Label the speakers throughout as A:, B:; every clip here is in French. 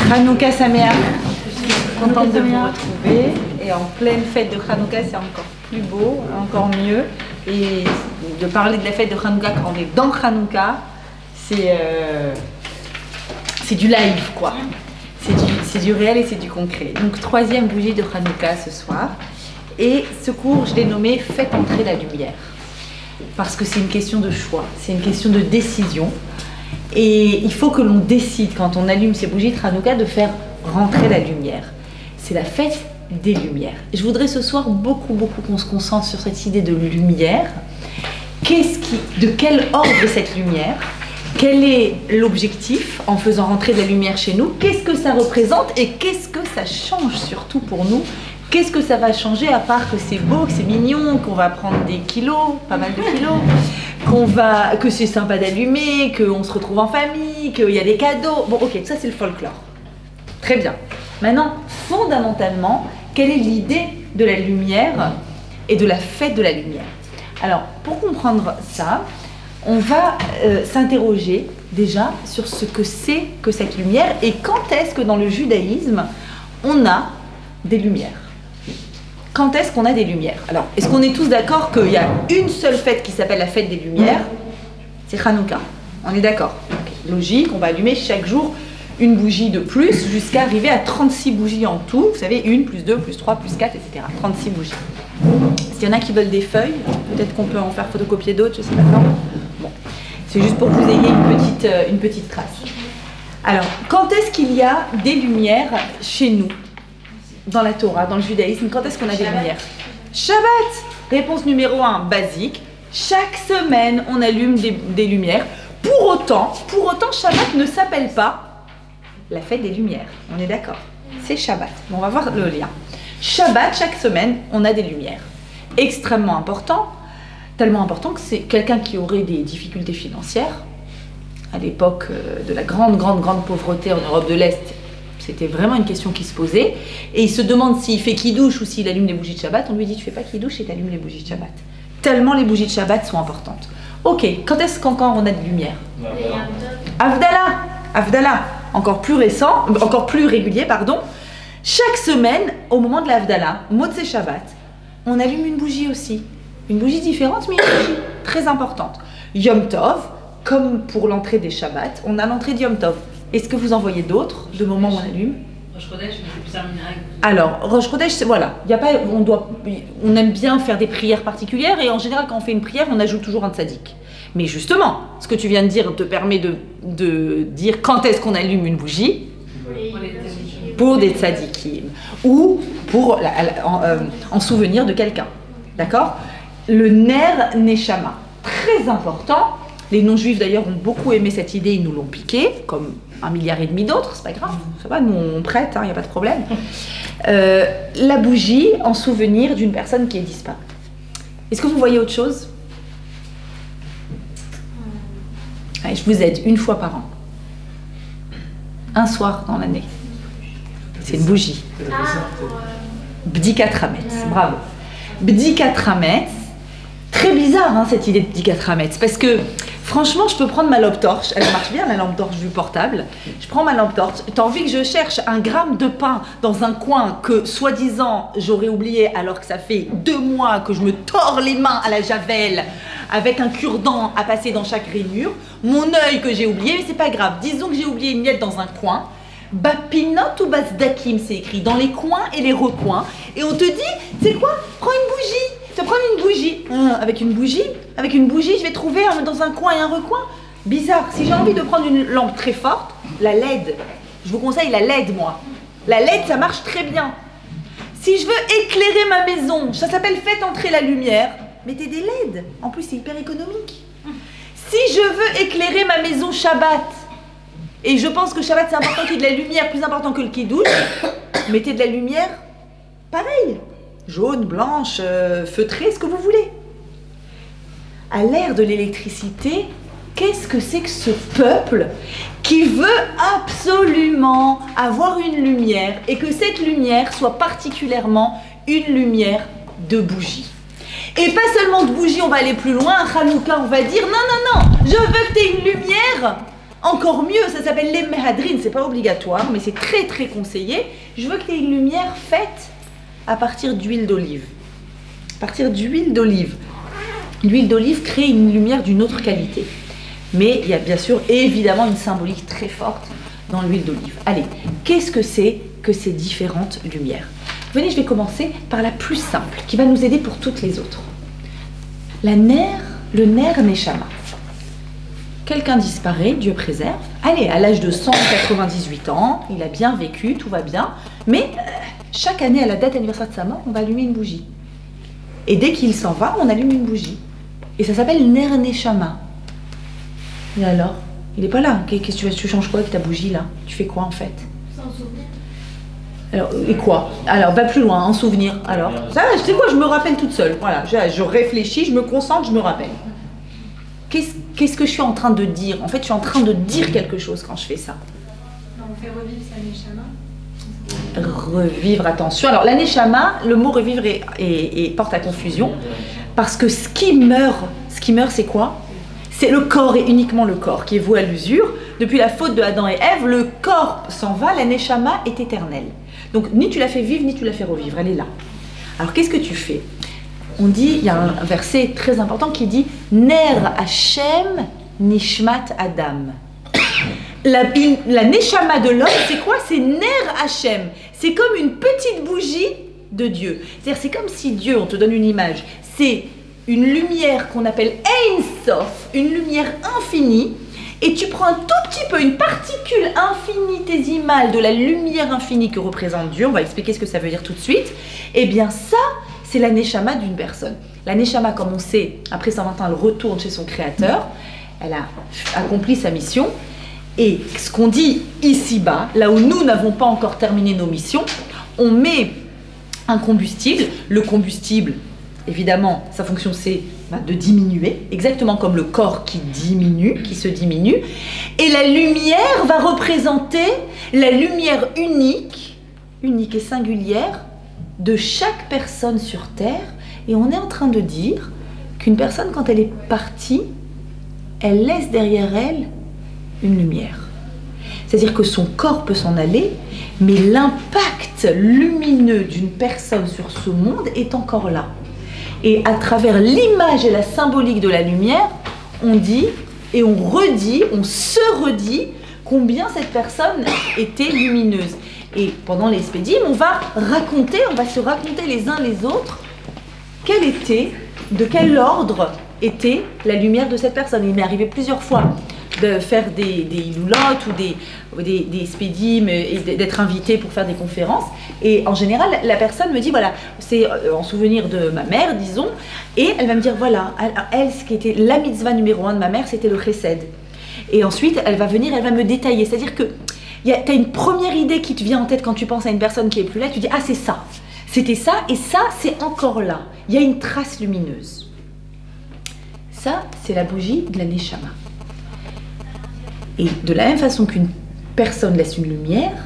A: Hanouka Sameach, je suis contente de vous retrouver. Et en pleine fête de Hanouka, c'est encore plus beau, encore mieux. Et de parler de la fête de Hanouka quand on est dans Hanouka, c'est du live, quoi. C'est du réel et c'est du concret. Donc, troisième bougie de Hanouka ce soir. Et ce cours, je l'ai nommé « Faites entrer la lumière ». Parce que c'est une question de choix, c'est une question de décision. Et il faut que l'on décide, quand on allume ces bougies de Hanouka, de faire rentrer la lumière. C'est la fête des lumières. Je voudrais ce soir beaucoup qu'on se concentre sur cette idée de lumière. De quel ordre est cette lumière? Quel est l'objectif en faisant rentrer de la lumière chez nous? Qu'est-ce que ça représente et qu'est-ce que ça change surtout pour nous? Qu'est-ce que ça va changer à part que c'est beau, que c'est mignon, qu'on va prendre des kilos, pas mal de kilos, que c'est sympa d'allumer, qu'on se retrouve en famille, qu'il y a des cadeaux. Bon, ok, ça c'est le folklore. Très bien. Maintenant, fondamentalement, quelle est l'idée de la lumière et de la fête de la lumière? Alors, pour comprendre ça, on va s'interroger déjà sur ce que c'est que cette lumière et quand est-ce que dans le judaïsme, on a des lumières. Quand est-ce qu'on a des lumières? Alors, est-ce qu'on est tous d'accord qu'il y a une seule fête qui s'appelle la fête des lumières? C'est Hanouka. On est d'accord? Okay. Logique, on va allumer chaque jour une bougie de plus jusqu'à arriver à 36 bougies en tout. Vous savez, 1, plus 2, plus 3, plus 4, etc. 36 bougies. S'il y en a qui veulent des feuilles, peut-être qu'on peut en faire photocopier d'autres, je sais pas quand. Bon, c'est juste pour que vous ayez une petite trace. Alors, quand est-ce qu'il y a des lumières chez nous? Dans la Torah, dans le judaïsme, quand est-ce qu'on a des lumières? Shabbat. Réponse numéro 1, basique. Chaque semaine, on allume des lumières. Pour autant, Shabbat ne s'appelle pas la fête des lumières. On est d'accord? C'est Shabbat. Bon, on va voir le lien. Shabbat, chaque semaine, on a des lumières. Extrêmement important. Tellement important que c'est quelqu'un qui aurait des difficultés financières. À l'époque de la grande pauvreté en Europe de l'Est, c'était vraiment une question qui se posait. Et il se demande s'il fait kidouche ou s'il allume les bougies de Shabbat. On lui dit, tu fais pas kidouche et tu allumes les bougies de Shabbat. Tellement les bougies de Shabbat sont importantes. Ok, quand est-ce qu'encore on a de lumière? Havdalah, encore plus récent, encore plus régulier, pardon. Chaque semaine, au moment de la Havdalah, Motzei Shabbat, on allume une bougie aussi. Une bougie différente, mais une bougie très importante. Yom Tov, comme pour l'entrée des Shabbats, on a l'entrée de Yom Tov. Est-ce que vous en voyez d'autres, de moments où on allume?
B: Rosh Chodesh, c'est plus un minhag.
A: Alors, Rosh Chodesh, voilà, on aime bien faire des prières particulières et en général, quand on fait une prière, on ajoute toujours un tzaddik. Mais justement, ce que tu viens de dire te permet de dire quand est-ce qu'on allume une bougie pour des tzaddikim ou en souvenir de quelqu'un. D'accord? Le ner neshama, très important. Les non-juifs d'ailleurs ont beaucoup aimé cette idée, ils nous l'ont piqué, comme 1,5 milliard d'autres, c'est pas grave, ça va, nous on prête, il n'y a pas de problème. La bougie en souvenir d'une personne qui est disparue. Est-ce que vous voyez autre chose? Allez, je vous aide, une fois par an. Un soir dans l'année. C'est une bougie. Bdikat Hametz, bravo. Bdikat Hametz, très bizarre hein, cette idée de Bdikat Hametz, parce que franchement, je peux prendre ma lampe torche, elle marche bien la lampe torche du portable, je prends ma lampe torche, t'as envie que je cherche 1 gramme de pain dans un coin que soi-disant j'aurais oublié alors que ça fait 2 mois que je me tords les mains à la javel avec un cure-dent à passer dans chaque rainure, mon œil que j'ai oublié, mais c'est pas grave, disons que j'ai oublié une miette dans un coin, Bapinot ou Basdakim c'est écrit, dans les coins et les recoins, et on te dit, c'est quoi? Prends une bougie. Tu vas prendre une bougie. Avec une bougie, je vais trouver dans un coin et un recoin. Bizarre. Si j'ai envie de prendre une lampe très forte, la LED, je vous conseille la LED, moi. La LED, ça marche très bien. Si je veux éclairer ma maison, ça s'appelle faites entrer la lumière, mettez des LED. En plus, c'est hyper économique. Si je veux éclairer ma maison Shabbat, et je pense que Shabbat, c'est important qu'il y ait de la lumière, plus important que le kidouche, mettez de la lumière, pareil. Jaune, blanche, feutrée, ce que vous voulez. À l'ère de l'électricité, qu'est-ce que c'est que ce peuple qui veut absolument avoir une lumière et que cette lumière soit particulièrement une lumière de bougie? Et pas seulement de bougie, on va aller plus loin, à Hanouka, on va dire non, je veux que tu aies une lumière encore mieux, ça s'appelle les mehadrin, c'est pas obligatoire, mais c'est très très conseillé. Je veux que tu aies une lumière faite à partir d'huile d'olive. À partir d'huile d'olive. L'huile d'olive crée une lumière d'une autre qualité. Mais il y a bien sûr, évidemment, une symbolique très forte dans l'huile d'olive. Allez, qu'est-ce que c'est que ces différentes lumières? Venez, je vais commencer par la plus simple, qui va nous aider pour toutes les autres. Le ner Neshama. Quelqu'un disparaît, Dieu préserve. Allez, à l'âge de 198 ans, il a bien vécu, tout va bien. Mais chaque année, à la date anniversaire de sa mort, on va allumer une bougie. Et dès qu'il s'en va, on allume une bougie. Et ça s'appelle Ner Neshama. Et alors? Il n'est pas là. Qu'est-ce que tu changes quoi avec ta bougie là? Tu fais quoi en fait?
B: Sans souvenir.
A: Alors, et quoi? Alors, va plus loin, en souvenir. Alors, ça, tu sais quoi, je me rappelle toute seule. Voilà, je réfléchis, je me concentre, je me rappelle. Qu'est-ce que je suis en train de dire? En fait, je suis en train de dire quelque chose quand je fais ça.
B: On fait revivre sa neshama.
A: Revivre, attention. Alors, la neshama, le mot revivre porte à confusion. Parce que ce qui meurt, c'est quoi? C'est le corps et uniquement le corps qui est voué à l'usure. Depuis la faute de Adam et Ève, le corps s'en va, la neshama est éternelle. Donc, ni tu la fais vivre, ni tu la fais revivre, elle est là. Alors, qu'est-ce que tu fais? On dit, il y a un verset très important qui dit « Ner Hashem Nishmat Adam ». La neshama de l'homme, c'est quoi? C'est Ner Hashem. C'est comme une petite bougie de Dieu. C'est-à-dire, c'est comme si Dieu, on te donne une image, c'est une lumière qu'on appelle Ein Sof, une lumière infinie, et tu prends un tout petit peu, une particule infinitésimale de la lumière infinie que représente Dieu, on va expliquer ce que ça veut dire tout de suite, et bien ça, c'est la neshama d'une personne. La neshama, comme on sait, après 120 ans, elle retourne chez son créateur, elle a accompli sa mission, et ce qu'on dit ici-bas, là où nous n'avons pas encore terminé nos missions, on met un combustible, le combustible, évidemment, sa fonction c'est de diminuer, exactement comme le corps qui diminue, qui se diminue. Et la lumière va représenter la lumière unique et singulière de chaque personne sur Terre. Et on est en train de dire qu'une personne, quand elle est partie, elle laisse derrière elle une lumière. C'est-à-dire que son corps peut s'en aller, mais l'impact lumineux d'une personne sur ce monde est encore là. Et à travers l'image et la symbolique de la lumière, on dit et on redit, on se redit combien cette personne était lumineuse. Et pendant les spédimes, on va se raconter les uns les autres de quel ordre était la lumière de cette personne. Il m'est arrivé plusieurs fois de faire des loulottes ou des spédimes et d'être invité pour faire des conférences. Et en général, la personne me dit, voilà, c'est en souvenir de ma mère, disons, et elle va me dire, voilà, elle, ce qui était la mitzvah numéro 1 de ma mère, c'était le chesed. Et ensuite, elle va venir, elle va me détailler. C'est-à-dire que tu as une première idée qui te vient en tête quand tu penses à une personne qui est plus là, tu dis, ah, c'est ça. C'était ça, et ça, c'est encore là. Il y a une trace lumineuse. Ça, c'est la bougie de la neshama. Et de la même façon qu'une personne laisse une lumière,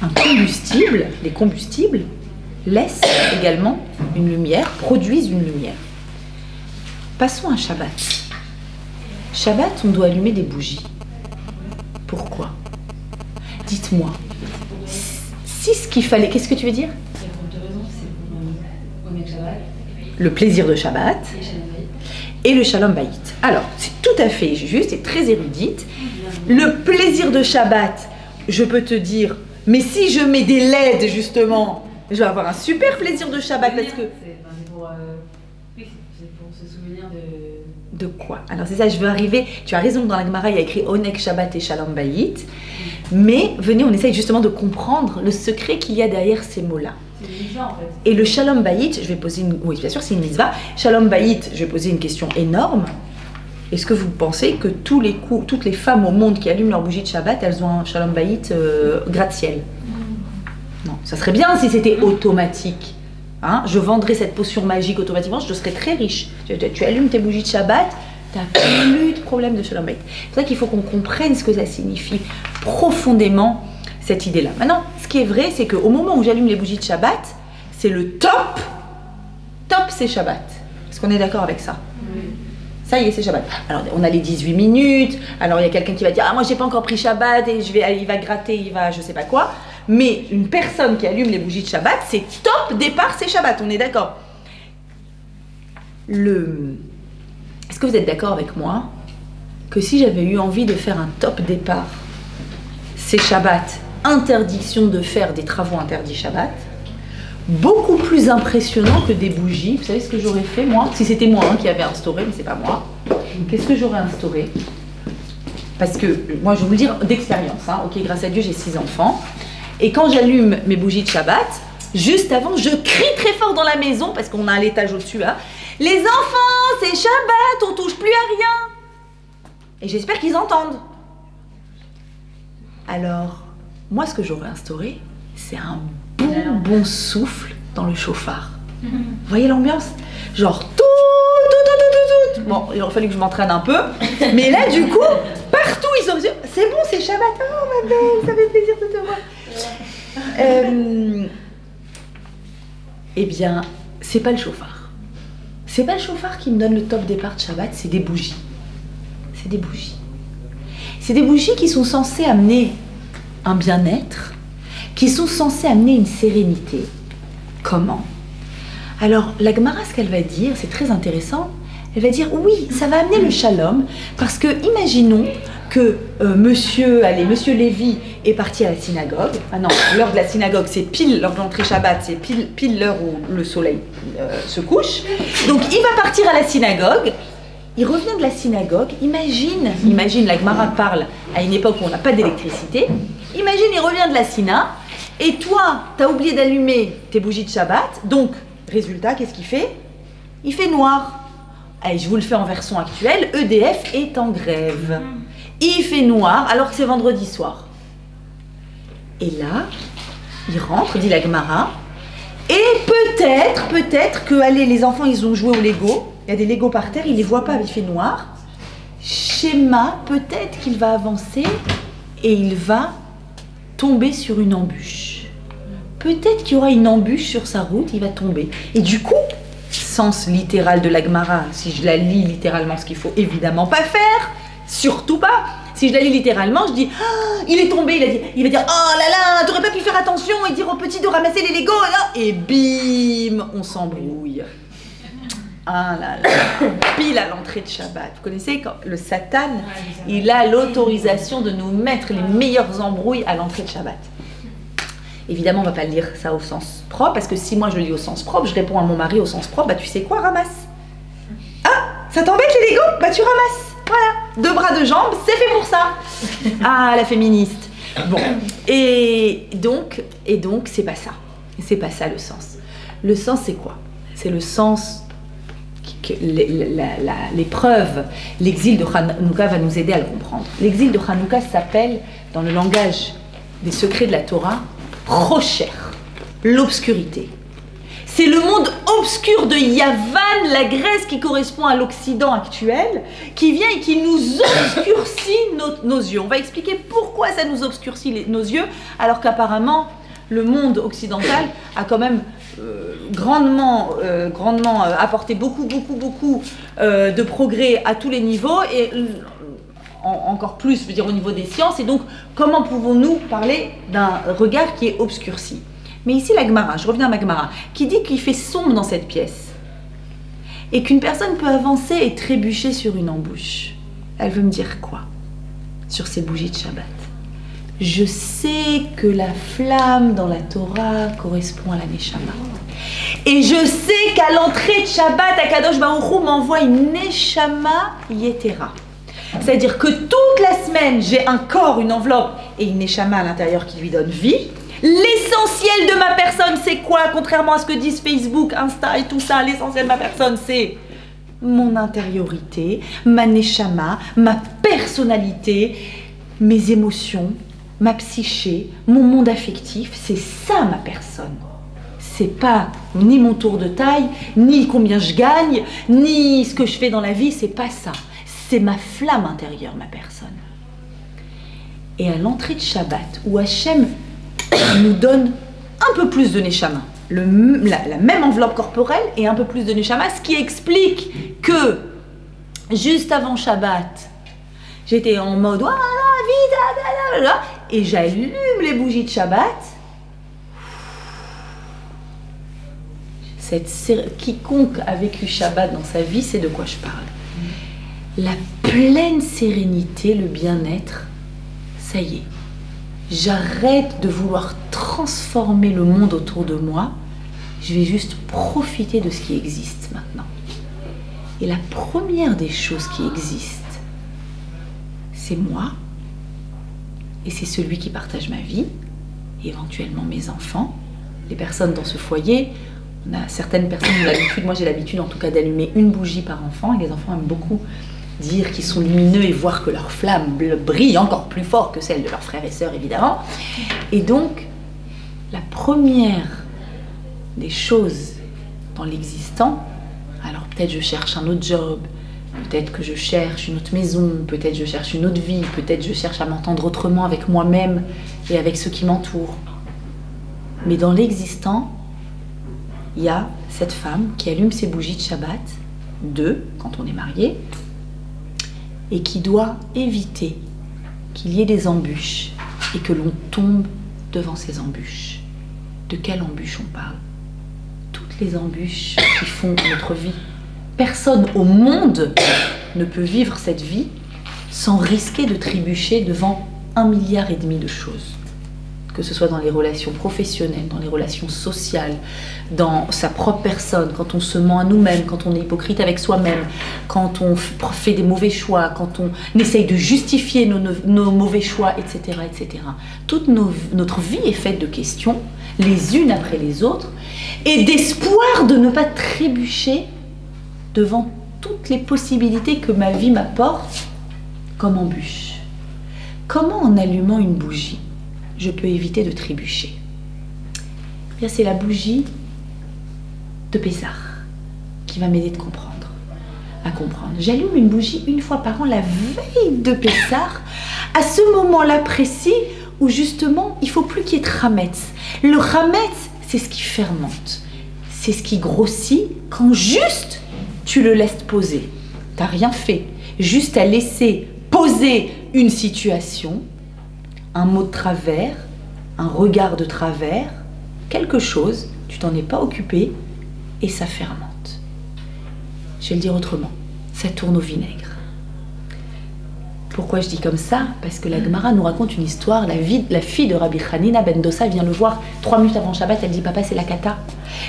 A: un combustible, les combustibles laissent également une lumière, produisent une lumière. Passons à Shabbat. Shabbat, on doit allumer des bougies. Pourquoi? Dites-moi. Si ce qu'il fallait... Qu'est-ce que tu veux dire?
B: C'est pour deux raisons. C'est pour le Shabbat.
A: Le plaisir de Shabbat et le Shalom Bayit. Alors, c'est tout à fait juste et très érudite. Le plaisir de Shabbat, je peux te dire, mais si je mets des LED justement, je vais avoir un super plaisir de Shabbat parce que...
B: C'est pour se souvenir de...
A: De quoi? Alors c'est ça, je veux arriver... Tu as raison, dans la Gemara, il y a écrit Onek Shabbat et Shalom Bayit. Mais venez, on essaye justement de comprendre le secret qu'il y a derrière ces mots-là.
B: C'est une mitzvah en fait.
A: Et le Shalom Bayit, je vais poser une... Oui, bien sûr, c'est une mitzvah. Shalom Bayit, je vais poser une question énorme. Est-ce que vous pensez que toutes les femmes au monde qui allument leur bougie de Shabbat, elles ont un Shalom Bayit gratte-ciel? Non, ça serait bien si c'était automatique. Hein, je vendrais cette potion magique automatiquement, je serais très riche. Tu allumes tes bougies de Shabbat, tu n'as plus de problème de Shalom Bayit. C'est pour ça qu'il faut qu'on comprenne ce que ça signifie profondément, cette idée-là. Maintenant, ce qui est vrai, c'est qu'au moment où j'allume les bougies de Shabbat, c'est le top, c'est Shabbat. Est-ce qu'on est d'accord avec ça?
B: Oui.
A: Ça y est, c'est Shabbat. Alors, on a les 18 minutes. Alors, il y a quelqu'un qui va dire, ah, moi, j'ai pas encore pris Shabbat et il va gratter, il va je sais pas quoi. Mais une personne qui allume les bougies de Shabbat, c'est top départ, c'est Shabbat. On est d'accord. Est-ce que vous êtes d'accord avec moi que si j'avais eu envie de faire un top départ, c'est Shabbat, interdiction de faire des travaux interdits Shabbat, beaucoup plus impressionnant que des bougies. Vous savez ce que j'aurais fait, moi? Si c'était moi qui avais instauré, mais c'est pas moi. Qu'est-ce que j'aurais instauré? Parce que, moi, je vais vous le dire d'expérience. Hein. Ok, grâce à Dieu, j'ai 6 enfants. Et quand j'allume mes bougies de Shabbat, juste avant, je crie très fort dans la maison, parce qu'on a un étage au-dessus. Hein. Les enfants, c'est Shabbat, on touche plus à rien. Et j'espère qu'ils entendent. Alors, moi, ce que j'aurais instauré, c'est un bon souffle dans le chauffard. Vous voyez l'ambiance? Genre tout. Bon, il aurait fallu que je m'entraîne un peu. Mais là, du coup, partout, ils sont dit, c'est bon, c'est Shabbat. Oh, ma belle, ça fait plaisir de te voir. Eh bien, c'est pas le chauffard. C'est pas le chauffard qui me donne le top départ de Shabbat, c'est des bougies. C'est des bougies. C'est des bougies qui sont censées amener un bien-être, qui sont censées amener une sérénité. Comment? Alors, la Gemara, ce qu'elle va dire, c'est très intéressant. Elle va dire, oui, ça va amener le shalom, parce que imaginons que monsieur Lévy est parti à la synagogue. Ah non, l'heure de la synagogue, c'est pile l'heure de l'entrée Shabbat, c'est pile l'heure où le soleil se couche. Donc, il va partir à la synagogue. Il revient de la synagogue. Imagine, la Gemara parle à une époque où on n'a pas d'électricité. Imagine, il revient de la syna, et toi, tu as oublié d'allumer tes bougies de Shabbat. Donc, résultat, qu'est-ce qu'il fait? Il fait noir. Allez, je vous le fais en version actuelle, EDF est en grève. Il fait noir alors que c'est vendredi soir. Et là, il rentre, dit la Gemara, et peut-être que, allez, les enfants, ils ont joué au Lego, il y a des Lego par terre, il les voit pas, il fait noir. Schéma, peut-être qu'il va avancer et il va tomber sur une embûche. Peut-être qu'il y aura une embûche sur sa route, il va tomber. Et du coup, sens littéral de la Gemara, si je la lis littéralement, ce qu'il faut évidemment pas faire, surtout pas. Si je la lis littéralement, je dis ah, il est tombé, il va dire oh là là, t'aurais pas pu faire attention et dire au petit de ramasser les Legos et bim, on s'embrouille. Ah là là, pile à l'entrée de Shabbat. Vous connaissez quand le Satan, il a l'autorisation de nous mettre les meilleures embrouilles à l'entrée de Shabbat. Évidemment, on ne va pas lire ça au sens propre, parce que si moi je le lis au sens propre, je réponds à mon mari au sens propre, bah tu sais quoi, ramasse. Ah, ça t'embête les Legos? Bah tu ramasses. Voilà, 2 bras, 2 jambes, c'est fait pour ça. Ah, la féministe. Bon, et donc, c'est pas ça. C'est pas ça le sens. Le sens, c'est quoi? C'est le sens que l'épreuve, l'exil de Hanouka va nous aider à le comprendre. L'exil de Hanouka s'appelle, dans le langage des secrets de la Torah, Rocher, l'obscurité. C'est le monde obscur de Yavan, la Grèce qui correspond à l'Occident actuel, qui vient et qui nous obscurcit nos yeux. On va expliquer pourquoi ça nous obscurcit nos yeux, alors qu'apparemment, le monde occidental a quand même grandement apporté beaucoup de progrès à tous les niveaux, et encore plus, je veux dire, au niveau des sciences. Et donc, comment pouvons-nous parler d'un regard qui est obscurci? Mais ici, la Gemara, je reviens à ma Gemara, qui dit qu'il fait sombre dans cette pièce et qu'une personne peut avancer et trébucher sur une embûche. Elle veut me dire quoi sur ces bougies de Shabbat? Je sais que la flamme dans la Torah correspond à la Neshama. Et je sais qu'à l'entrée de Shabbat, Akadosh Baruch Hu m'envoie une Neshama Yetera. C'est-à-dire que toute la semaine, j'ai un corps, une enveloppe et une Neshama à l'intérieur qui lui donne vie. L'essentiel de ma personne, c'est quoi? Contrairement à ce que disent Facebook, Insta et tout ça, l'essentiel de ma personne, c'est mon intériorité, ma Neshama, ma personnalité, mes émotions, ma psyché, mon monde affectif. C'est ça ma personne. C'est pas ni mon tour de taille, ni combien je gagne, ni ce que je fais dans la vie, c'est pas ça. C'est ma flamme intérieure, ma personne. Et à l'entrée de Shabbat, où Hachem nous donne un peu plus de Neshama, la même enveloppe corporelle et un peu plus de Neshama, ce qui explique que juste avant Shabbat, j'étais en mode voilà, vite, et j'allume les bougies de Shabbat. Quiconque a vécu Shabbat dans sa vie sait de quoi je parle. La pleine sérénité, le bien-être, ça y est. J'arrête de vouloir transformer le monde autour de moi. Je vais juste profiter de ce qui existe maintenant. Et la première des choses qui existent, c'est moi. Et c'est celui qui partage ma vie, éventuellement mes enfants, les personnes dans ce foyer. On a certaines personnes qui ont l'habitude, moi j'ai l'habitude en tout cas d'allumer une bougie par enfant, et les enfants aiment beaucoup dire qu'ils sont lumineux et voir que leur flamme brille encore plus fort que celle de leurs frères et sœurs évidemment. Et donc, la première des choses dans l'existant, alors peut-être je cherche un autre job, peut-être que je cherche une autre maison, peut-être je cherche une autre vie, peut-être je cherche à m'entendre autrement avec moi-même et avec ceux qui m'entourent. Mais dans l'existant, il y a cette femme qui allume ses bougies de Shabbat, deux, quand on est marié, et qui doit éviter qu'il y ait des embûches et que l'on tombe devant ces embûches. De quelles embûches on parle? Toutes les embûches qui font notre vie. Personne au monde ne peut vivre cette vie sans risquer de trébucher devant 1,5 milliard de choses. Que ce soit dans les relations professionnelles, dans les relations sociales, dans sa propre personne, quand on se ment à nous-mêmes, quand on est hypocrite avec soi-même, quand on fait des mauvais choix, quand on essaye de justifier nos mauvais choix, etc. etc. Toute notre vie est faite de questions, les unes après les autres, et d'espoir de ne pas trébucher devant toutes les possibilités que ma vie m'apporte comme embûche. Comment en allumant une bougie, je peux éviter de trébucher? Eh bien, c'est la bougie de Pessah qui va m'aider à comprendre. J'allume une bougie une fois par an, la veille de Pessah, à ce moment-là précis où justement, il ne faut plus qu'il y ait de Hametz. Le Hametz, c'est ce qui fermente. C'est ce qui grossit quand juste tu le laisses poser. Tu n'as rien fait. Juste à laisser poser une situation, un mot de travers, un regard de travers, quelque chose, tu t'en es pas occupé et ça fermente. Je vais le dire autrement, ça tourne au vinaigre. Pourquoi je dis comme ça? Parce que la Gemara nous raconte une histoire, la fille de Rabbi Hanina ben Dosa vient le voir 3 minutes avant Shabbat, elle dit papa c'est la kata.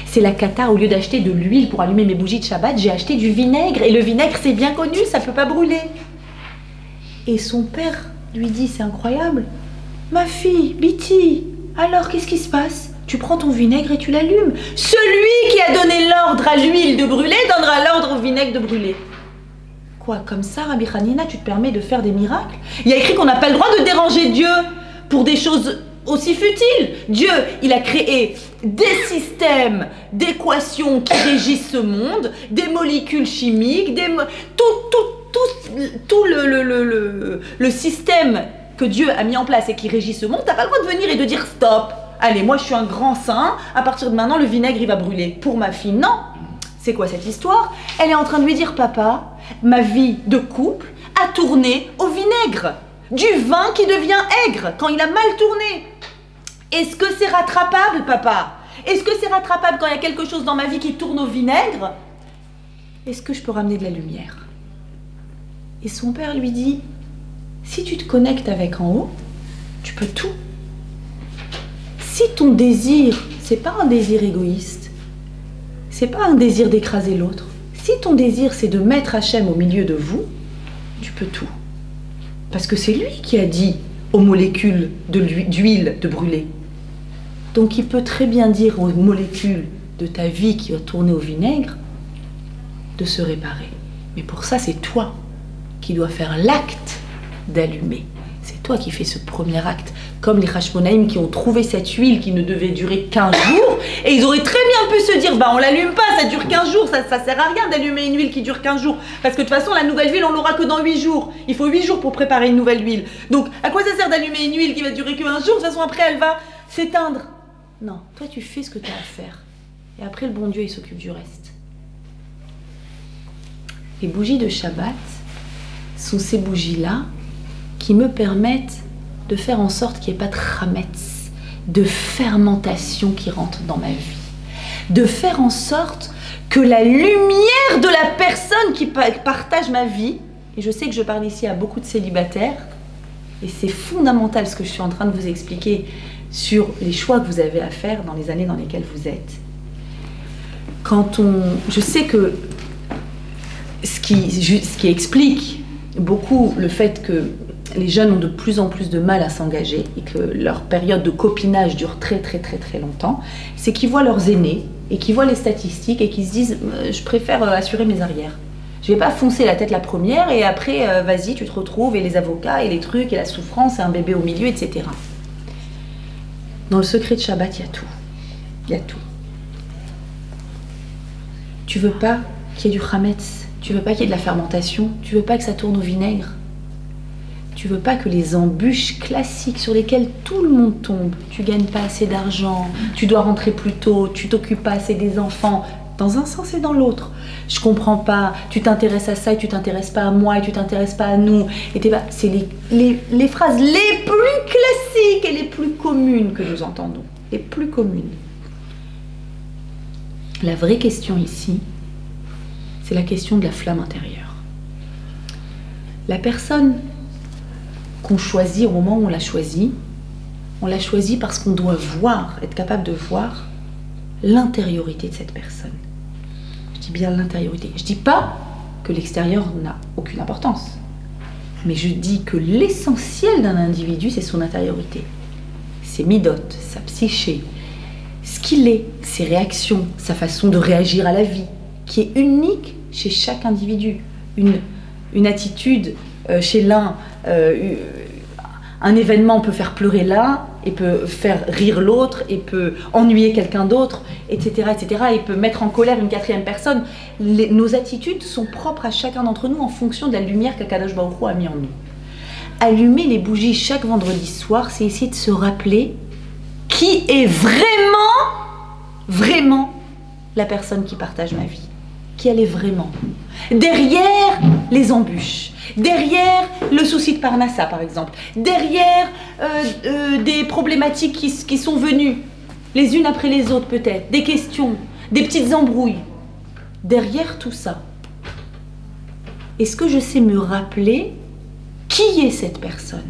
A: C'est la kata, au lieu d'acheter de l'huile pour allumer mes bougies de Shabbat, j'ai acheté du vinaigre et le vinaigre c'est bien connu, ça peut pas brûler. Et son père lui dit c'est incroyable. Ma fille, Biti, alors qu'est-ce qui se passe? Tu prends ton vinaigre et tu l'allumes. Celui qui a donné l'ordre à l'huile de brûler donnera l'ordre au vinaigre de brûler. Quoi, comme ça, Rabbi Hanina, tu te permets de faire des miracles? Il y a écrit qu'on n'a pas le droit de déranger Dieu pour des choses aussi futiles. Dieu, il a créé des systèmes d'équations qui régissent ce monde, des molécules chimiques, tout le système que Dieu a mis en place et qui régit ce monde. T'as pas le droit de venir et de dire stop. Allez, moi je suis un grand saint, à partir de maintenant le vinaigre il va brûler. Pour ma fille, non. C'est quoi cette histoire? Elle est en train de lui dire papa, ma vie de couple a tourné au vinaigre. Du vin qui devient aigre quand il a mal tourné. Est-ce que c'est rattrapable, papa? Est-ce que c'est rattrapable quand il y a quelque chose dans ma vie qui tourne au vinaigre? Est-ce que je peux ramener de la lumière? Et son père lui dit, si tu te connectes avec en haut, tu peux tout. Si ton désir, c'est pas un désir égoïste, c'est pas un désir d'écraser l'autre, si ton désir c'est de mettre Hachem au milieu de vous, tu peux tout. Parce que c'est lui qui a dit aux molécules d'huile de brûler. Donc il peut très bien dire aux molécules de ta vie qui va tourner au vinaigre de se réparer. Mais pour ça, c'est toi qui dois faire l'acte d'allumer. C'est toi qui fais ce premier acte. Comme les Hashmonaïm qui ont trouvé cette huile qui ne devait durer qu'15 jours, et ils auraient très bien pu se dire, bah on l'allume pas, ça dure 15 jours, ça sert à rien d'allumer une huile qui dure 15 jours, parce que de toute façon la nouvelle huile on l'aura que dans 8 jours, il faut 8 jours pour préparer une nouvelle huile, donc à quoi ça sert d'allumer une huile qui va durer que 1 jour, de toute façon après elle va s'éteindre. Non, toi tu fais ce que tu as à faire, et après le bon Dieu il s'occupe du reste. Les bougies de Shabbat sont ces bougies-là qui me permettent de faire en sorte qu'il n'y ait pas de chametz, de fermentation qui rentre dans ma vie. De faire en sorte que la lumière de la personne qui partage ma vie, et je sais que je parle ici à beaucoup de célibataires, et c'est fondamental ce que je suis en train de vous expliquer sur les choix que vous avez à faire dans les années dans lesquelles vous êtes. Je sais que ce qui explique beaucoup le fait que les jeunes ont de plus en plus de mal à s'engager et que leur période de copinage dure très longtemps, c'est qu'ils voient leurs aînés et qu'ils voient les statistiques et qu'ils se disent « je préfère assurer mes arrières ». Je vais pas foncer la tête la première et après, vas-y, tu te retrouves et les avocats et les trucs et la souffrance et un bébé au milieu, etc. Dans le secret de Shabbat, il y a tout. Il y a tout. Tu veux pas qu'il y ait du chametz, tu veux pas qu'il y ait de la fermentation, tu veux pas que ça tourne au vinaigre. Tu veux pas que les embûches classiques sur lesquelles tout le monde tombe, tu gagnes pas assez d'argent, tu dois rentrer plus tôt, tu t'occupes pas assez des enfants, dans un sens et dans l'autre. Je comprends pas, tu t'intéresses à ça et tu t'intéresses pas à moi et tu t'intéresses pas à nous. C'est les phrases les plus classiques et les plus communes que nous entendons. Les plus communes. La vraie question ici, c'est la question de la flamme intérieure. La personne qu'on choisit au moment où on l'a choisit parce qu'on doit voir, être capable de voir l'intériorité de cette personne. Je dis bien l'intériorité. Je dis pas que l'extérieur n'a aucune importance, mais je dis que l'essentiel d'un individu, c'est son intériorité. Ses midotes, sa psyché, ce qu'il est, ses réactions, sa façon de réagir à la vie, qui est unique chez chaque individu. Une attitude chez l'un, un événement peut faire pleurer l'un et peut faire rire l'autre et peut ennuyer quelqu'un d'autre, etc., etc. Et peut mettre en colère une quatrième personne. Nos attitudes sont propres à chacun d'entre nous en fonction de la lumière qu'Akadosh Baruch Hu a mis en nous. Allumer les bougies chaque vendredi soir, c'est essayer de se rappeler qui est vraiment la personne qui partage ma vie. Qui elle est vraiment. Derrière les embûches, derrière le souci de Parnassa par exemple, derrière des problématiques qui sont venues, les unes après les autres peut-être, des questions, des petites embrouilles. Derrière tout ça, est-ce que je sais me rappeler qui est cette personne?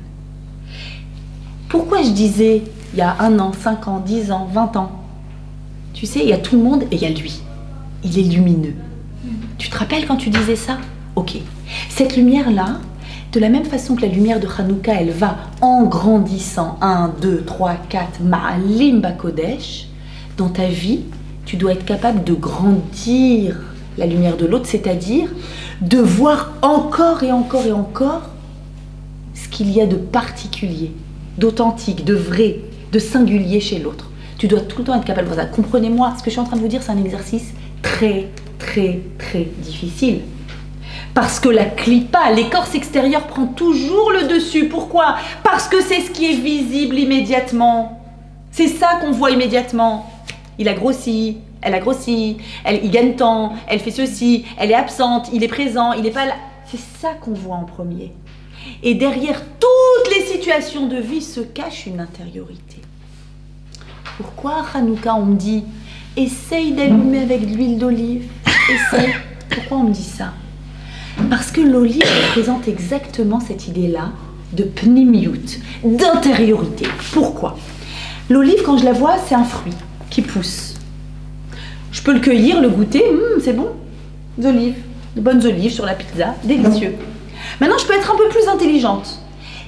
A: Pourquoi je disais il y a 1 an, 5 ans, 10 ans, 20 ans? Tu sais, il y a tout le monde et il y a lui. Il est lumineux. Tu te rappelles quand tu disais ça? Ok. Cette lumière-là, de la même façon que la lumière de Hanouka, elle va en grandissant, 1, 2, 3, 4, Ma'alim Bakodesh, dans ta vie, tu dois être capable de grandir la lumière de l'autre, c'est-à-dire de voir encore et encore et encore ce qu'il y a de particulier, d'authentique, de vrai, de singulier chez l'autre. Tu dois tout le temps être capable de voir ça. Comprenez-moi, ce que je suis en train de vous dire, c'est un exercice très difficile. Parce que la clipa, l'écorce extérieure prend toujours le dessus. Pourquoi? Parce que c'est ce qui est visible immédiatement. C'est ça qu'on voit immédiatement. Il a grossi, elle a grossi, il gagne temps, elle fait ceci, elle est absente, il est présent, il n'est pas là. C'est ça qu'on voit en premier. Et derrière toutes les situations de vie se cache une intériorité. Pourquoi à Hanouka on me dit « Essaye d'allumer avec de l'huile d'olive ». Essaye. Pourquoi on me dit ça? Parce que l'olive représente exactement cette idée-là de pnimiyut, d'intériorité. Pourquoi? L'olive, quand je la vois, c'est un fruit qui pousse. Je peux le cueillir, le goûter, c'est bon. Des olives, de bonnes olives sur la pizza, délicieux. Maintenant, je peux être un peu plus intelligente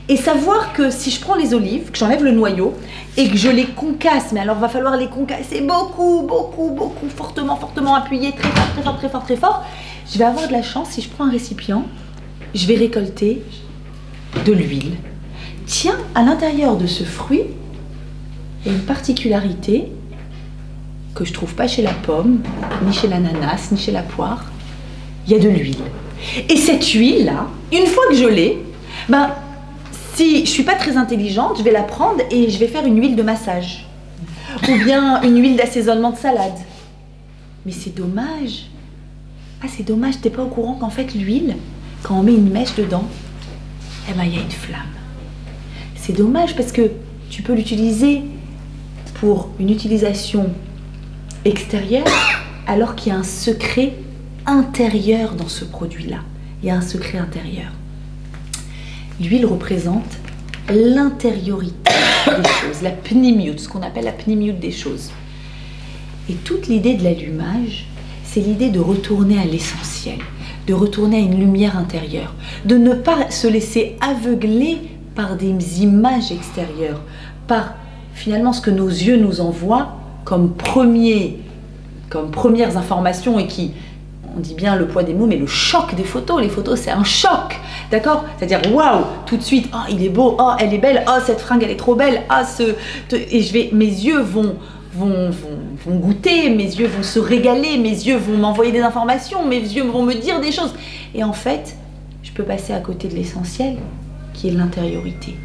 A: et savoir que si je prends les olives, que j'enlève le noyau et que je les concasse, mais alors va falloir les concasser beaucoup, fortement appuyé, très fort, je vais avoir de la chance si je prends un récipient, je vais récolter de l'huile. Tiens, à l'intérieur de ce fruit, il y a une particularité que je trouve pas chez la pomme, ni chez l'ananas, ni chez la poire. Il y a de l'huile. Et cette huile-là, une fois que je l'ai, si je suis pas très intelligente, je vais la prendre et je vais faire une huile de massage. Ou bien une huile d'assaisonnement de salade. Mais c'est dommage. Ah, c'est dommage, t'es pas au courant qu'en fait, l'huile, quand on met une mèche dedans, eh ben, il y a une flamme. C'est dommage parce que tu peux l'utiliser pour une utilisation extérieure alors qu'il y a un secret intérieur dans ce produit-là. Il y a un secret intérieur. L'huile représente l'intériorité des choses, la pnimiut, ce qu'on appelle la pnimiut des choses. Et toute l'idée de l'allumage, c'est l'idée de retourner à l'essentiel, de retourner à une lumière intérieure, de ne pas se laisser aveugler par des images extérieures, par finalement ce que nos yeux nous envoient comme premières informations et qui, on dit bien le poids des mots, mais le choc des photos. Les photos, c'est un choc, d'accord? C'est-à-dire, waouh, tout de suite, oh, il est beau, oh, elle est belle, oh, cette fringue, elle est trop belle, ah, mes yeux vont goûter, mes yeux vont se régaler, mes yeux vont m'envoyer des informations, mes yeux vont me dire des choses. Et en fait, je peux passer à côté de l'essentiel, qui est l'intériorité.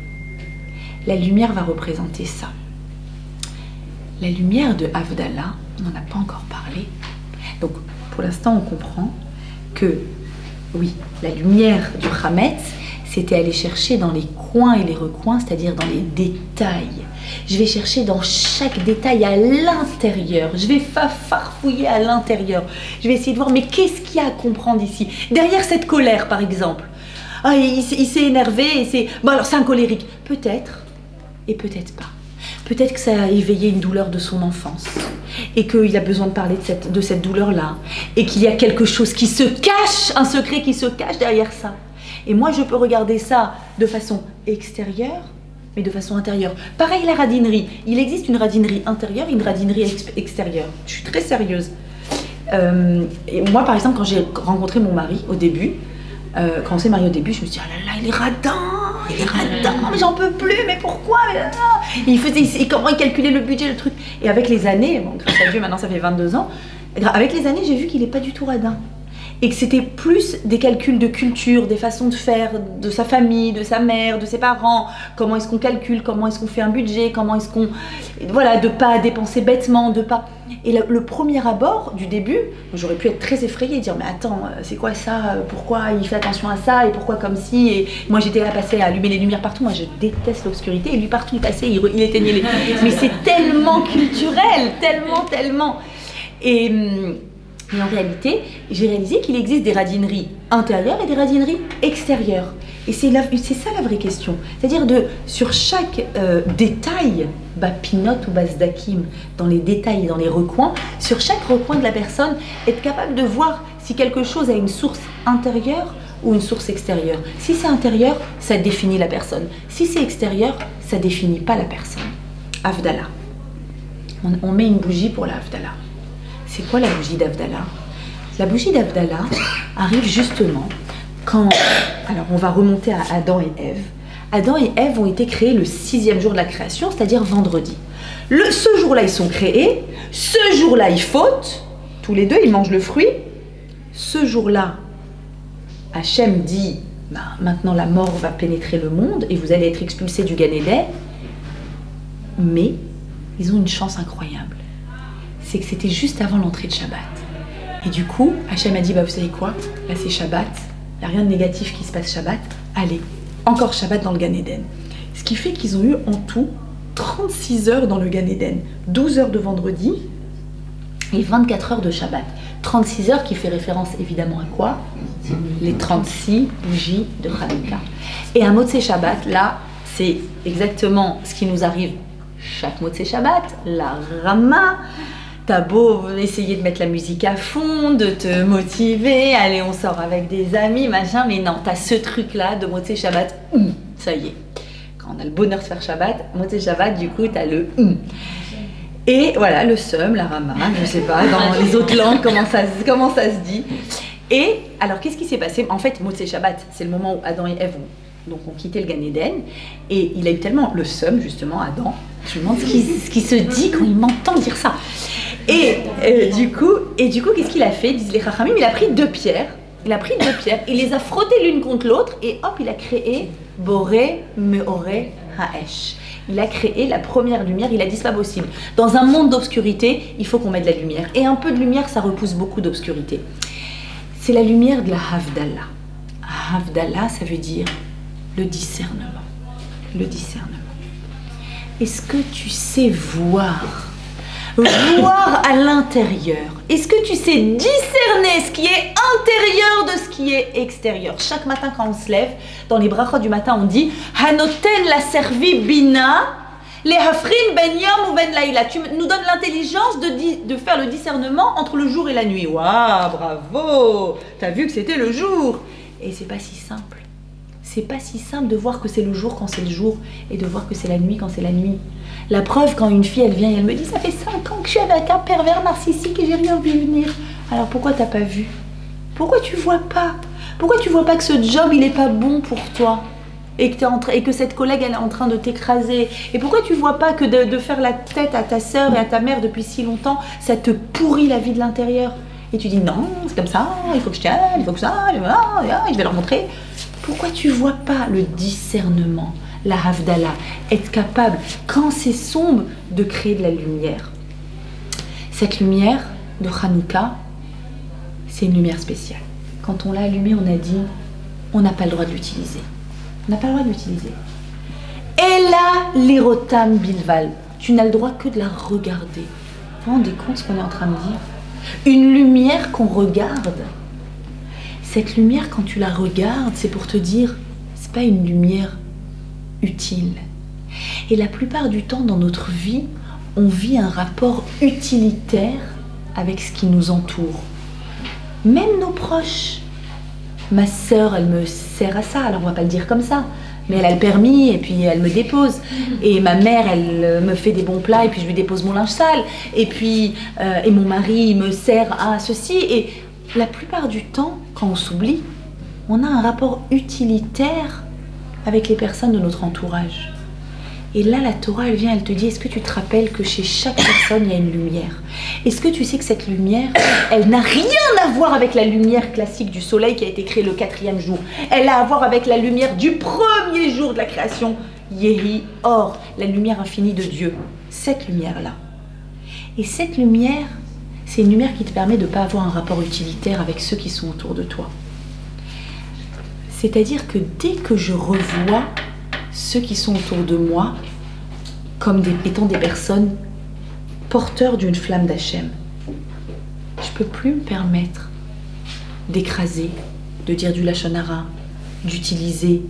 A: La lumière va représenter ça. La lumière de Havdalah, on n'en a pas encore parlé. Donc, pour l'instant, on comprend que, oui, la lumière du Hametz, c'était aller chercher dans les coins et les recoins, c'est-à-dire dans les détails. Je vais chercher dans chaque détail à l'intérieur. Je vais farfouiller à l'intérieur. Je vais essayer de voir, mais qu'est-ce qu'il y a à comprendre ici? Derrière cette colère, par exemple. Ah, il s'est énervé et c'est... Bon, alors c'est un colérique. Peut-être, et peut-être pas. Peut-être que ça a éveillé une douleur de son enfance et qu'il a besoin de parler de cette douleur-là et qu'il y a quelque chose qui se cache, un secret qui se cache derrière ça. Et moi, je peux regarder ça de façon extérieure, mais de façon intérieure. Pareil, la radinerie. Il existe une radinerie intérieure et une radinerie extérieure. Je suis très sérieuse. Et moi, par exemple, quand j'ai rencontré mon mari au début, quand on s'est marié au début, je me suis dit, ah là là, il est radin, mais j'en peux plus, mais pourquoi? Comment il calculait le budget, le truc. Et avec les années, bon, grâce à Dieu, maintenant ça fait 22 ans, avec les années, j'ai vu qu'il n'est pas du tout radin. Et que c'était plus des calculs de culture, des façons de faire, de sa famille, de sa mère, de ses parents, comment est-ce qu'on calcule, comment est-ce qu'on fait un budget, comment est-ce qu'on... Voilà, de pas dépenser bêtement, de pas... Et le premier abord du début, j'aurais pu être très effrayée et dire, mais attends, c'est quoi ça? Pourquoi il fait attention à ça? Et pourquoi comme si? Et moi j'étais là passée à allumer les lumières partout, moi je déteste l'obscurité, et lui partout il passait, il éteignait les... Mais c'est tellement culturel, tellement... Mais en réalité, j'ai réalisé qu'il existe des radineries intérieures et des radineries extérieures. Et c'est ça la vraie question. C'est-à-dire sur chaque détail, pinot ou basdakim, dans les détails et dans les recoins, sur chaque recoin de la personne, être capable de voir si quelque chose a une source intérieure ou une source extérieure. Si c'est intérieur, ça définit la personne. Si c'est extérieur, ça définit pas la personne. Havdalah. On met une bougie pour la Havdalah. C'est quoi la bougie d'Havdalah? La bougie d'Havdalah arrive justement quand... Alors on va remonter à Adam et Ève. Adam et Ève ont été créés le 6e jour de la création, c'est-à-dire vendredi. Ce jour-là, ils sont créés. Ce jour-là, ils fautent. Tous les deux, ils mangent le fruit. Ce jour-là, Hachem dit, maintenant la mort va pénétrer le monde et vous allez être expulsés du Gan Eden. Mais ils ont une chance incroyable. C'est que c'était juste avant l'entrée de Shabbat. Et du coup, Hachem a dit, vous savez quoi? Là c'est Shabbat, il n'y a rien de négatif qui se passe Shabbat. Allez, encore Shabbat dans le Gan Eden. Ce qui fait qu'ils ont eu en tout 36 heures dans le Gan Eden. 12 heures de vendredi et 24 heures de Shabbat. 36 heures qui fait référence évidemment à quoi? Les 36 bougies de Hanouka. Et un Motzei Shabbat, là, c'est exactement ce qui nous arrive chaque Motzei Shabbat, la Rama. T'as beau essayer de mettre la musique à fond, de te motiver, allez on sort avec des amis, machin, mais non, t'as ce truc-là de Motzei Shabbat, ça y est. Quand on a le bonheur de faire Shabbat, Motzei Shabbat, du coup, t'as le Et voilà, le seum, la rama, je sais pas, dans les autres langues, comment ça se dit. Et alors, qu'est-ce qui s'est passé? En fait, Motzei Shabbat, c'est le moment où Adam et Ève ont quitté le Gan Eden, et il a eu tellement le seum, justement, Adam. Je me demande ce qui se dit quand il m'entend dire ça. Et du coup, qu'est-ce qu'il a fait? Disent les Chachamim, il a pris 2 pierres. Il les a frottées l'une contre l'autre, et hop, il a créé Boré Meoré Haesh. Il a créé la première lumière, il a dit c'est pas possible. Dans un monde d'obscurité, il faut qu'on mette de la lumière. Et un peu de lumière, ça repousse beaucoup d'obscurité. C'est la lumière de la Havdalah. Havdalah, ça veut dire le discernement. Le discernement. Est-ce que tu sais voir à l'intérieur? Est-ce que tu sais discerner ce qui est intérieur de ce qui est extérieur? Chaque matin quand on se lève, dans les brachot du matin, on dit Hanoten la servi bina, les hafrin ben yom ou ben laïla. Tu nous donnes l'intelligence de faire le discernement entre le jour et la nuit. Waouh, bravo! T'as vu que c'était le jour. Et c'est pas si simple. C'est pas si simple de voir que c'est le jour quand c'est le jour et de voir que c'est la nuit quand c'est la nuit. La preuve, quand une fille, elle vient et elle me dit « Ça fait 5 ans que je suis avec un pervers narcissique et j'ai rien vu venir. » Alors pourquoi t'as pas vu? Pourquoi tu vois pas? Pourquoi tu vois pas que ce job, il est pas bon pour toi? Et que cette collègue, elle est en train de t'écraser? Et pourquoi tu vois pas que de faire la tête à ta sœur et à ta mère depuis si longtemps, ça te pourrit la vie de l'intérieur? Et tu dis « Non, c'est comme ça, il faut que je tienne, il faut que ça, je vais leur montrer. » Pourquoi tu vois pas le discernement, la Havdalah, être capable, quand c'est sombre, de créer de la lumière? Cette lumière de Hanouka, c'est une lumière spéciale. Quand on l'a allumée, on a dit, on n'a pas le droit de l'utiliser. On n'a pas le droit de l'utiliser. Et là, l'irotam bilval, tu n'as le droit que de la regarder. Vous vous rendez compte ce qu'on est en train de dire? Une lumière qu'on regarde. Cette lumière, quand tu la regardes, c'est pour te dire, c'est pas une lumière utile. Et la plupart du temps, dans notre vie, on vit un rapport utilitaire avec ce qui nous entoure. Même nos proches. Ma sœur, elle me sert à ça, alors on va pas le dire comme ça, mais elle a le permis et puis elle me dépose. Et ma mère, elle me fait des bons plats et puis je lui dépose mon linge sale. Et puis, et mon mari me sert à ceci. Et la plupart du temps, quand on s'oublie, on a un rapport utilitaire avec les personnes de notre entourage. Et là, la Torah, elle vient, elle te dit, est-ce que tu te rappelles que chez chaque personne, il y a une lumière? Est-ce que tu sais que cette lumière, elle n'a rien à voir avec la lumière classique du soleil qui a été créée le 4e jour? Elle a à voir avec la lumière du premier jour de la création, Yehi Or, la lumière infinie de Dieu. Cette lumière-là. Et cette lumière, c'est une lumière qui te permet de ne pas avoir un rapport utilitaire avec ceux qui sont autour de toi. C'est-à-dire que dès que je revois ceux qui sont autour de moi comme étant des personnes porteurs d'une flamme d'Hachem, je ne peux plus me permettre d'écraser, de dire du lachon hara, d'utiliser,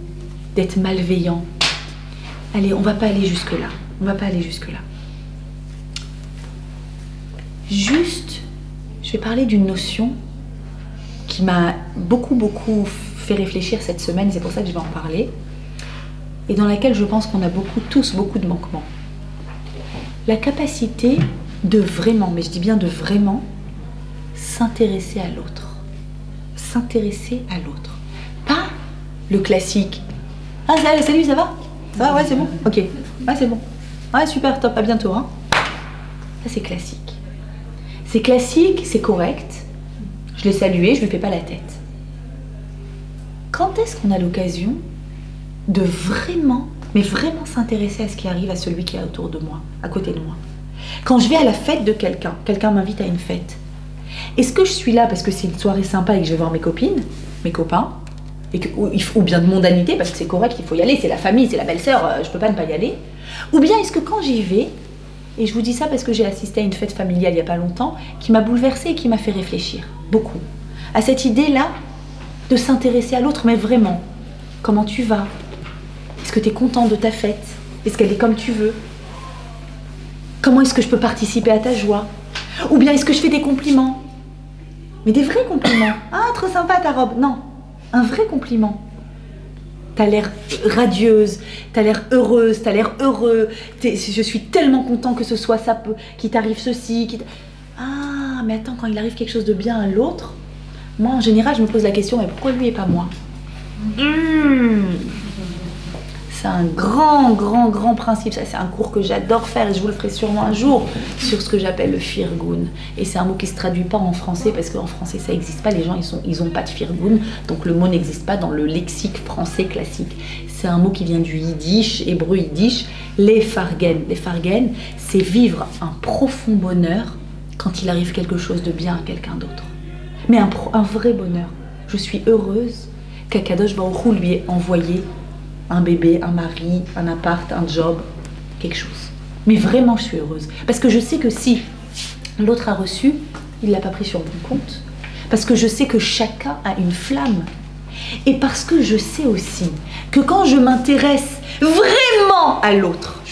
A: d'être malveillant. Allez, on ne va pas aller jusque-là. On ne va pas aller jusque-là. Juste, je vais parler d'une notion qui m'a beaucoup fait réfléchir cette semaine, c'est pour ça que je vais en parler, et dans laquelle je pense qu'on a tous beaucoup de manquements. La capacité de vraiment, mais je dis bien de vraiment, s'intéresser à l'autre. S'intéresser à l'autre. Pas le classique. Ah, salut, ça va? Ça va? Ouais, c'est bon? Ok. Ouais, c'est bon. Ouais, super, top, à bientôt. Hein. Ça, c'est classique. C'est classique, c'est correct. Je l'ai salué, je ne lui fais pas la tête. Quand est-ce qu'on a l'occasion de vraiment, mais vraiment s'intéresser à ce qui arrive à celui qui est autour de moi, à côté de moi? Quand je vais à la fête de quelqu'un m'invite à une fête, est-ce que je suis là parce que c'est une soirée sympa et que je vais voir mes copines, mes copains, ou bien de mondanité parce que c'est correct, il faut y aller, c'est la famille, c'est la belle-sœur, je ne peux pas ne pas y aller? Ou bien est-ce que quand j'y vais, et je vous dis ça parce que j'ai assisté à une fête familiale il n'y a pas longtemps, qui m'a bouleversée et qui m'a fait réfléchir, beaucoup, à cette idée-là de s'intéresser à l'autre, mais vraiment, comment tu vas? Est-ce que tu es content de ta fête? Est-ce qu'elle est comme tu veux? Comment est-ce que je peux participer à ta joie? Ou bien est-ce que je fais des compliments? Mais des vrais compliments. Ah, trop sympa ta robe. Non, un vrai compliment. T'as l'air radieuse, t'as l'air heureuse, t'as l'air heureux. Je suis tellement content que ce soit ça qui t'arrive ceci. Ah, mais attends, quand il arrive quelque chose de bien à l'autre, moi en général je me pose la question, mais pourquoi lui et pas moi? C'est un grand principe, ça c'est un cours que j'adore faire et je vous le ferai sûrement un jour sur ce que j'appelle le firgoun. Et c'est un mot qui ne se traduit pas en français parce qu'en français ça n'existe pas, les gens ils ont pas de firgoun, donc le mot n'existe pas dans le lexique français classique. C'est un mot qui vient du yiddish, hébreu yiddish, les fargen. Les fargen, c'est vivre un profond bonheur quand il arrive quelque chose de bien à quelqu'un d'autre. mais un vrai bonheur. Je suis heureuse qu'Akadosh Baruch Hu lui ait envoyé un bébé, un mari, un appart, un job, quelque chose. Mais vraiment, je suis heureuse. Parce que je sais que si l'autre a reçu, il ne l'a pas pris sur mon compte. Parce que je sais que chacun a une flamme. Et parce que je sais aussi que quand je m'intéresse vraiment à l'autre,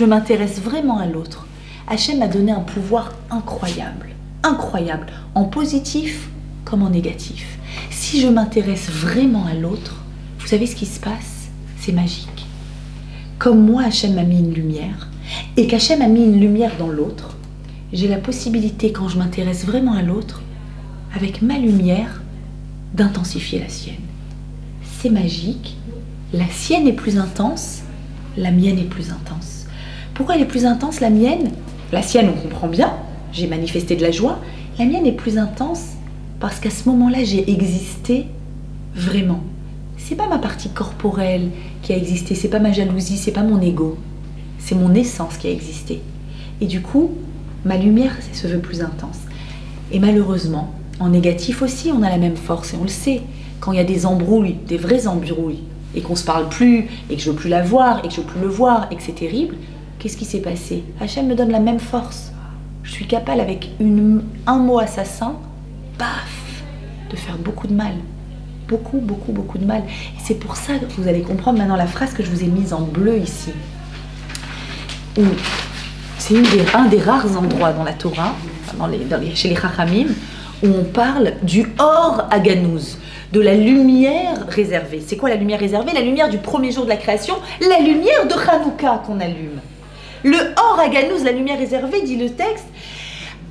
A: Hachem m'a donné un pouvoir incroyable, incroyable, en positif comme en négatif. Si je m'intéresse vraiment à l'autre, vous savez ce qui se passe? C'est magique. Comme moi, Hachem m'a mis une lumière, et qu'Hachem a mis une lumière dans l'autre, j'ai la possibilité, quand je m'intéresse vraiment à l'autre, avec ma lumière, d'intensifier la sienne. C'est magique, la sienne est plus intense, la mienne est plus intense. Pourquoi elle est plus intense, la mienne? La sienne, on comprend bien, j'ai manifesté de la joie. La mienne est plus intense parce qu'à ce moment-là, j'ai existé vraiment. C'est pas ma partie corporelle qui a existé, c'est pas ma jalousie, c'est pas mon ego. C'est mon essence qui a existé. Et du coup, ma lumière, c'est ce vœu plus intense. Et malheureusement, en négatif aussi, on a la même force et on le sait. Quand il y a des embrouilles, des vraies embrouilles, et qu'on se parle plus, et que je veux plus la voir, et que je veux plus le voir, et que c'est terrible, qu'est-ce qui s'est passé? Hachem me donne la même force. Je suis capable, avec un mot assassin, paf, de faire beaucoup de mal. Beaucoup, beaucoup, beaucoup de mal. Et c'est pour ça que vous allez comprendre maintenant la phrase que je vous ai mise en bleu ici. C'est un des rares endroits dans la Torah, chez les Chachamim, où on parle du Or Haganouz, de la lumière réservée. C'est quoi la lumière réservée? La lumière du premier jour de la création, la lumière de Hanouka qu'on allume. Le Or Haganouz, la lumière réservée, dit le texte,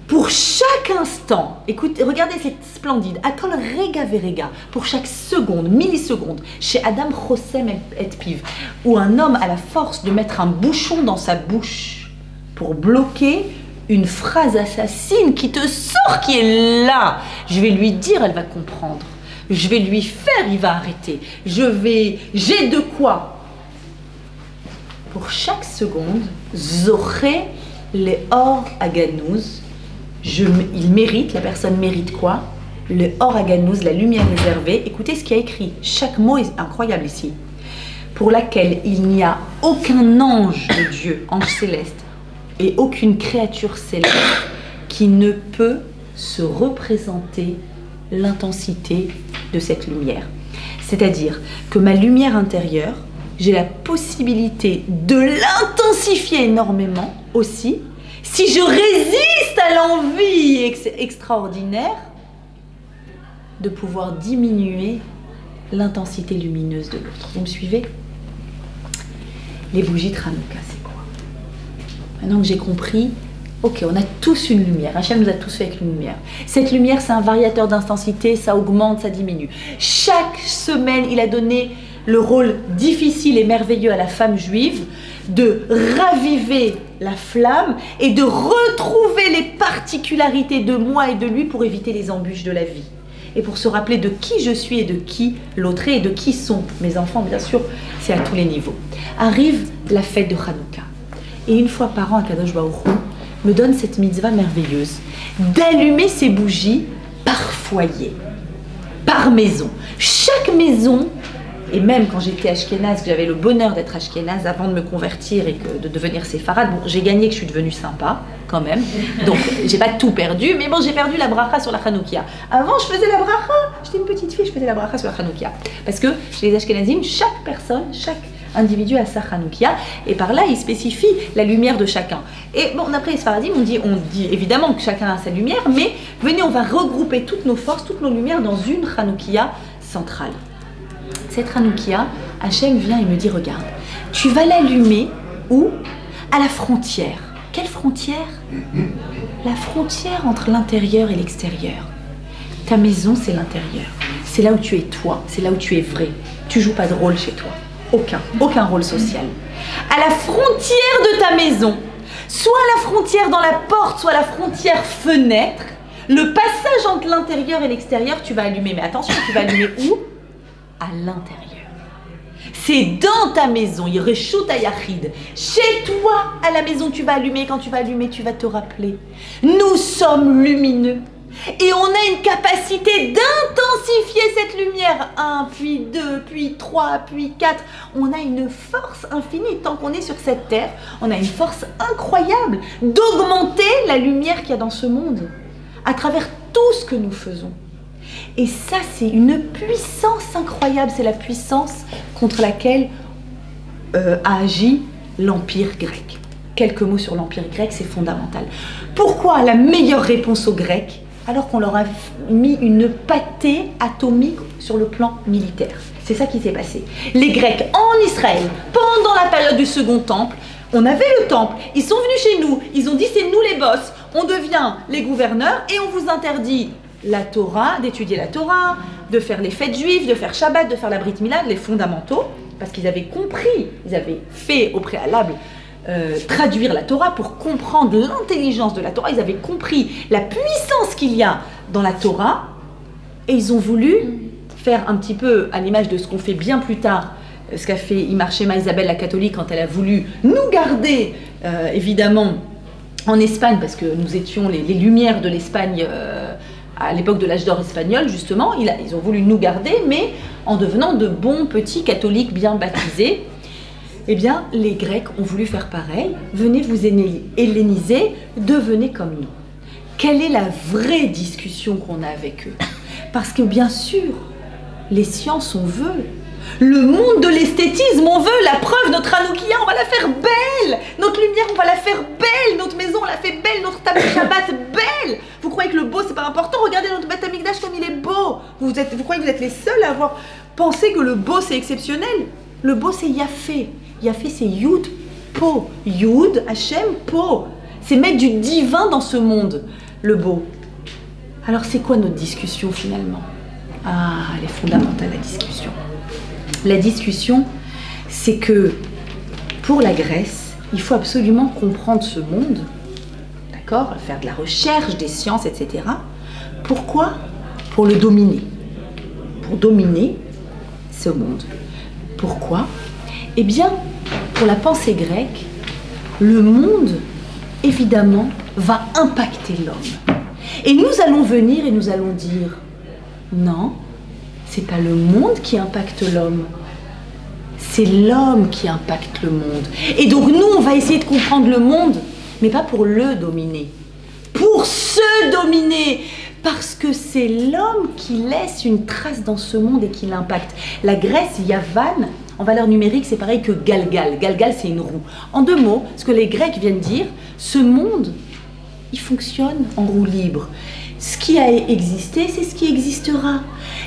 A: pour chaque instant, écoutez, regardez, c'est splendide, Akol Rega Verega, pour chaque seconde, milliseconde, chez Adam Chosem et Piv, où un homme a la force de mettre un bouchon dans sa bouche pour bloquer une phrase assassine qui te sort, qui est là. Je vais lui dire, elle va comprendre. Je vais lui faire, il va arrêter. J'ai de quoi. Pour chaque seconde, Zoré les Or Haganouz, il mérite, la personne mérite quoi? Le Or Haganouz, la lumière réservée. Écoutez ce qu'il y a écrit. Chaque mot est incroyable ici. Pour laquelle il n'y a aucun ange de Dieu, ange céleste, et aucune créature céleste qui ne peut se représenter l'intensité de cette lumière. C'est-à-dire que ma lumière intérieure, j'ai la possibilité de l'intensifier énormément aussi, si je résiste à l'envie extraordinaire de pouvoir diminuer l'intensité lumineuse de l'autre. Vous me suivez? Les bougies de Hanouka, c'est quoi? Maintenant que j'ai compris, ok, on a tous une lumière. Hachem nous a tous fait avec une lumière. Cette lumière, c'est un variateur d'intensité, ça augmente, ça diminue. Chaque semaine, il a donné le rôle difficile et merveilleux à la femme juive de raviver la flamme et de retrouver les particularités de moi et de lui pour éviter les embûches de la vie. Et pour se rappeler de qui je suis et de qui l'autre est et de qui sont mes enfants, bien sûr, c'est à tous les niveaux. Arrive la fête de Hanouka. Et une fois par an, Akadosh Baruch Hu me donne cette mitzvah merveilleuse d'allumer ces bougies par foyer, par maison. Chaque maison, et même quand j'étais ashkénaze, que j'avais le bonheur d'être ashkénaze avant de me convertir et de devenir séfarade, bon, j'ai gagné que je suis devenue sympa, quand même, donc j'ai pas tout perdu, mais bon, j'ai perdu la bracha sur la Hanoukia. Avant, je faisais la bracha, j'étais une petite fille, je faisais la bracha sur la Hanoukia. Parce que chez les ashkénazim, chaque personne, chaque individu a sa Hanoukia, et par là, il spécifie la lumière de chacun. Et bon, d'après les Sfaradim, on dit évidemment que chacun a sa lumière, mais venez, on va regrouper toutes nos forces, toutes nos lumières dans une Hanoukia centrale. Cette Hanoukia, Hachem vient et me dit, regarde, tu vas l'allumer où? À la frontière. Quelle frontière? La frontière entre l'intérieur et l'extérieur. Ta maison, c'est l'intérieur. C'est là où tu es toi, c'est là où tu es vrai. Tu joues pas de rôle chez toi. Aucun rôle social. À la frontière de ta maison, soit la frontière dans la porte, soit la frontière fenêtre, le passage entre l'intérieur et l'extérieur, tu vas allumer. Mais attention, tu vas allumer où? À l'intérieur. C'est dans ta maison, Yereshut Hayachid. Chez toi, à la maison, tu vas allumer. Quand tu vas allumer, tu vas te rappeler. Nous sommes lumineux. Et on a une capacité d'intensifier cette lumière. 1, puis 2, puis 3, puis 4. On a une force infinie. Tant qu'on est sur cette terre, on a une force incroyable d'augmenter la lumière qu'il y a dans ce monde à travers tout ce que nous faisons. Et ça, c'est une puissance incroyable. C'est la puissance contre laquelle a agi l'Empire grec. Quelques mots sur l'Empire grec, c'est fondamental. Pourquoi la meilleure réponse aux Grecs alors qu'on leur a mis une pâtée atomique sur le plan militaire? C'est ça qui s'est passé. Les Grecs en Israël, pendant la période du Second Temple, on avait le temple, ils sont venus chez nous, ils ont dit c'est nous les boss, on devient les gouverneurs et on vous interdit la Torah, d'étudier la Torah, de faire les fêtes juives, de faire Shabbat, de faire la Brit Mila, les fondamentaux, parce qu'ils avaient compris, ils avaient fait au préalable traduire la Torah pour comprendre l'intelligence de la Torah, ils avaient compris la puissance qu'il y a dans la Torah et ils ont voulu faire un petit peu à l'image de ce qu'on fait bien plus tard, ce qu'a fait Imar Shema Isabelle la catholique quand elle a voulu nous garder évidemment en Espagne parce que nous étions les lumières de l'Espagne à l'époque de l'âge d'or espagnol justement, ils ont voulu nous garder mais en devenant de bons petits catholiques bien baptisés. Eh bien, les Grecs ont voulu faire pareil. Venez vous helléniser, devenez comme nous. Quelle est la vraie discussion qu'on a avec eux? Parce que bien sûr, les sciences, on veut. Le monde de l'esthétisme, on veut. La preuve, notre Hanoukia, on va la faire belle. Notre lumière, on va la faire belle. Notre maison, on la fait belle. Notre table de Shabbat, belle. Vous croyez que le beau, c'est pas important? Regardez notre Beth Amikdash comme il est beau. Vous croyez que vous êtes les seuls à avoir pensé que le beau, c'est exceptionnel? Le beau, c'est Yafé. Yafé, c'est Yud, Po. Yud, Hachem, Po. C'est mettre du divin dans ce monde, le beau. Alors, c'est quoi notre discussion, finalement? Ah, elle est fondamentale, la discussion. La discussion, c'est que, pour la Grèce, il faut absolument comprendre ce monde, d'accord? Faire de la recherche, des sciences, etc. Pourquoi? Pour le dominer. Pour dominer ce monde. Pourquoi? Eh bien, pour la pensée grecque, le monde, évidemment, va impacter l'homme. Et nous allons venir et nous allons dire, non, c'est pas le monde qui impacte l'homme, c'est l'homme qui impacte le monde. Et donc nous, on va essayer de comprendre le monde, mais pas pour le dominer, pour se dominer, parce que c'est l'homme qui laisse une trace dans ce monde et qui l'impacte. La Grèce, Yavan, en valeur numérique, c'est pareil que Galgal. Galgal, c'est une roue. En 2 mots, ce que les Grecs viennent dire, ce monde, il fonctionne en roue libre. Ce qui a existé, c'est ce qui existera.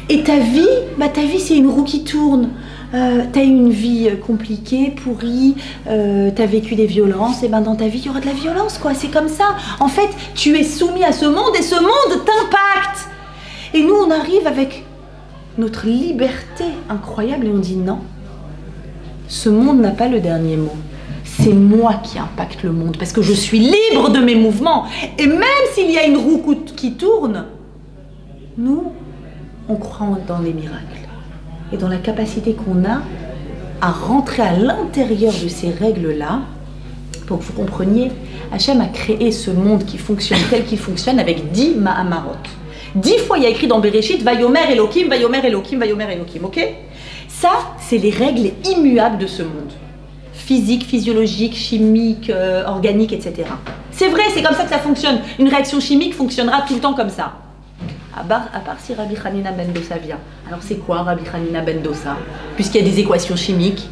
A: Et ta vie, c'est une roue qui tourne. Tu as eu une vie compliquée, pourrie, tu as vécu des violences, et ben dans ta vie, il y aura de la violence, quoi. C'est comme ça. En fait, tu es soumis à ce monde et ce monde t'impacte. Et nous, on arrive avec notre liberté incroyable et on dit non. Ce monde n'a pas le dernier mot. C'est moi qui impacte le monde parce que je suis libre de mes mouvements. Et même s'il y a une roue qui tourne, nous, on croit dans les miracles et dans la capacité qu'on a à rentrer à l'intérieur de ces règles-là. Pour que vous compreniez, Hachem a créé ce monde qui fonctionne tel qu'il fonctionne avec 10 Mahamarot. 10 fois, il y a écrit dans Bereshit, Vayomer Elohim, Vayomer Elohim, Vayomer Elohim, ok? Ça, c'est les règles immuables de ce monde. Physique, physiologique, chimique, organique, etc. C'est vrai, c'est comme ça que ça fonctionne. Une réaction chimique fonctionnera tout le temps comme ça. À part si Rabbi Hanina ben Dosa vient. Alors c'est quoi Rabbi Hanina ben Dosa? Puisqu'il y a des équations chimiques.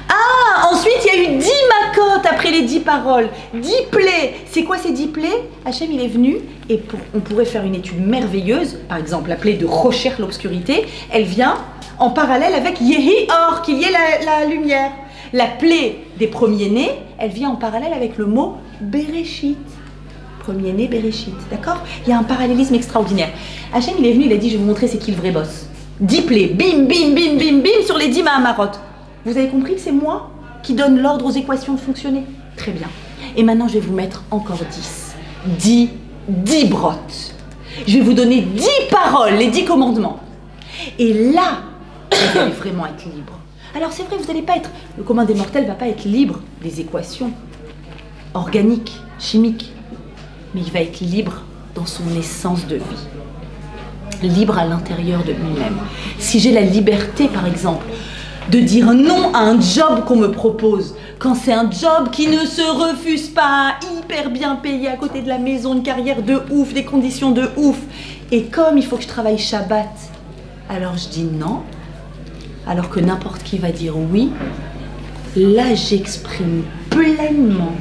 A: Ah, ensuite il y a eu 10 makot après les 10 paroles. 10 plaies. C'est quoi ces 10 plaies? Hachem il est venu et on pourrait faire une étude merveilleuse. Par exemple la plaie de Rocher l'obscurité. Elle vient en parallèle avec Yehi Or, qu'il y ait la lumière. La plaie des premiers-nés, elle vient en parallèle avec le mot Bereshit. Premier-né, Bereshit, d'accord? Il y a un parallélisme extraordinaire. Hachem, il est venu, il a dit, je vais vous montrer c'est qui le vrai boss. 10 plaies, bim, bim, bim, bim, bim, sur les 10 Mahamarot. Vous avez compris que c'est moi qui donne l'ordre aux équations de fonctionner? Très bien. Et maintenant, je vais vous mettre encore 10. 10 brottes. Je vais vous donner 10 paroles, les 10 commandements. Et là, vous allez vraiment être libre. Alors c'est vrai, vous n'allez pas être, le commun des mortels ne va pas être libre des équations organiques, chimiques, mais il va être libre dans son essence de vie, libre à l'intérieur de lui-même. Si j'ai la liberté, par exemple, de dire non à un job qu'on me propose, quand c'est un job qui ne se refuse pas, hyper bien payé à côté de la maison, une carrière de ouf, des conditions de ouf, et comme il faut que je travaille Shabbat, alors je dis non, alors que n'importe qui va dire oui, là j'exprime pleinement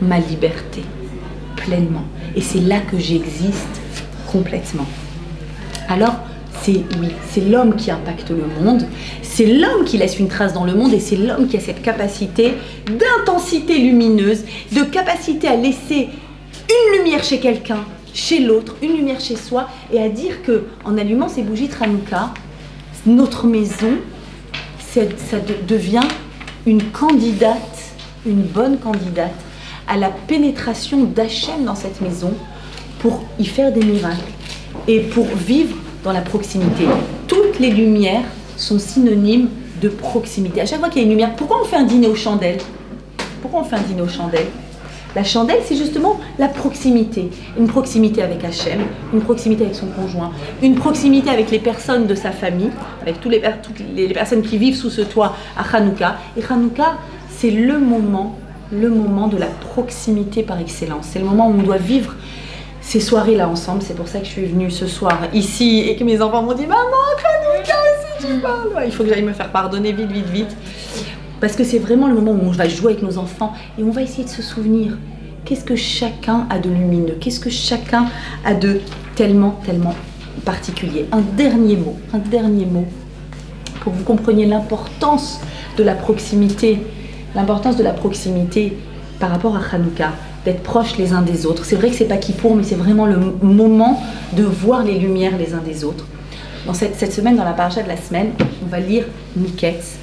A: ma liberté, pleinement, et c'est là que j'existe complètement. Alors, c'est l'homme qui impacte le monde, c'est l'homme qui laisse une trace dans le monde et c'est l'homme qui a cette capacité d'intensité lumineuse, de capacité à laisser une lumière chez quelqu'un, chez l'autre, une lumière chez soi et à dire que en allumant ces bougies de Hanouka, notre maison, ça devient une candidate, une bonne candidate à la pénétration d'Hachem dans cette maison pour y faire des miracles et pour vivre dans la proximité. Toutes les lumières sont synonymes de proximité. À chaque fois qu'il y a une lumière, pourquoi on fait un dîner aux chandelles? Pourquoi on fait un dîner aux chandelles? La chandelle, c'est justement la proximité. Une proximité avec Hachem, une proximité avec son conjoint, une proximité avec les personnes de sa famille, avec toutes les personnes qui vivent sous ce toit à Hanouka. Et Hanouka, c'est le moment de la proximité par excellence. C'est le moment où on doit vivre ces soirées-là ensemble. C'est pour ça que je suis venue ce soir ici et que mes enfants m'ont dit « Maman, Hanouka, si tu parles !» Il faut que j'aille me faire pardonner vite, vite, vite. Parce que c'est vraiment le moment où on va jouer avec nos enfants et on va essayer de se souvenir qu'est-ce que chacun a de lumineux, qu'est-ce que chacun a de tellement, tellement particulier. Un dernier mot pour que vous compreniez l'importance de la proximité par rapport à Hanouka, d'être proches les uns des autres. C'est vrai que c'est pas Kippour, mais c'est vraiment le moment de voir les lumières les uns des autres. Dans cette semaine, dans la paracha de la semaine, on va lire Miketz,